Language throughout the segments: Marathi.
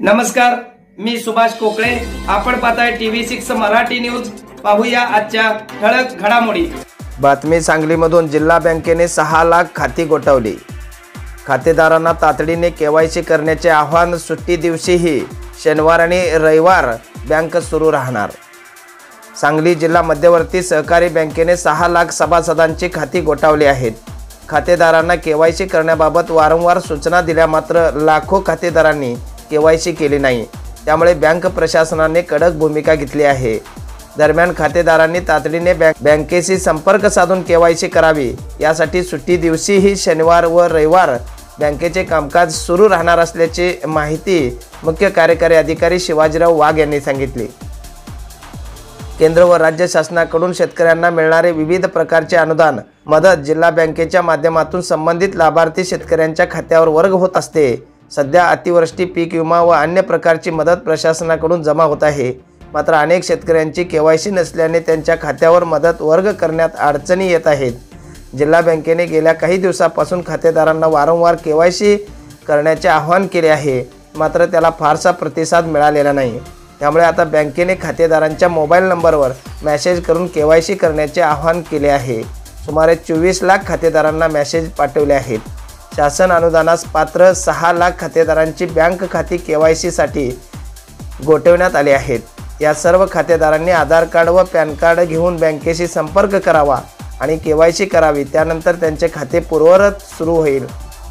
नमस्कार, मी सुभाष कोकळे. आपण पाहताय TV6 मराठी न्यूज. पाहूया आजच्या ठळक घडामोडी. बातमी सांगलीमधून जिल्हा बँकेने 6 लाख खाती गोठवली. खातेदारांना तातडीने KYC करण्याचे आवाहन. सुट्टी दिवशीही शनिवार आणि रविवार बँक सुरू राहणार. सांगली जिल्हा मध्यवर्ती सहकारी बँकेने 6 लाख सभासदांची खाती गोठवली आहेत. खातेदारांना KYC करण्याबाबत वारंवार सूचना दिल्या मात्र लाखो खातेदारांनी KYC केली नाही. त्यामुळे बँक प्रशासनाने कडक भूमिका घेतली आहे. दरम्यान खातेदारांनी तातडीने बँकेशी संपर्क साधून KYC करावी. यासाठी सुट्टी दिवशीही शनिवार व रविवार बँकेचे कामकाज सुरू राहणार असल्याची माहिती मुख्य कार्यकारी अधिकारी शिवाजीराव वाघ यांनी सांगितली. केंद्र व राज्य शासनाकडून शेतकऱ्यांना मिळणारे विविध प्रकारचे अनुदान मदत जिल्हा बँकेच्या माध्यमातून संबंधित लाभार्थी शेतकऱ्यांच्या खात्यावर वर्ग होत असते. सध्या अतिवृष्टी, पीक विमा व अन्य प्रकारची मदत प्रशासनाकडून जमा होत आहे. मात्र अनेक शेतकऱ्यांची KYC नसल्याने त्यांच्या खात्यावर मदत वर्ग करण्यात अडचणी येत आहेत. जिल्हा बँकेने गेल्या काही दिवसापासून खातेदारांना वारंवार KYC करण्याचे आवाहन केले आहे. मात्र त्याला फारसा प्रतिसाद मिळालेला नाही. त्यामुळे आता बँकेने खातेदारांच्या मोबाईल नंबरवर मेसेज करून KYC करण्याचे आवाहन केले आहे. सुमारे 24 लाख खातेदारांना मेसेज पाठवले आहेत. शासन अनुदानास पात्र 6 लाख खातेदारांची बँक खाती KYC साठी गोठवण्यात आली आहेत. या सर्व खातेदारांनी आधार कार्ड व पॅन कार्ड घेऊन बँकेशी संपर्क करावा आणि KYC करावी. त्यानंतर त्यांचे खाते पूर्ववत सुरू होईल.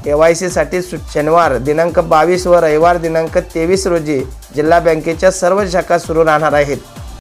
KYC साठी शनिवार दिनांक 22 व रविवार दिनांक 23 रोजी जिल्हा बँकेच्या सर्व शाखा सुरू राहणार आहेत.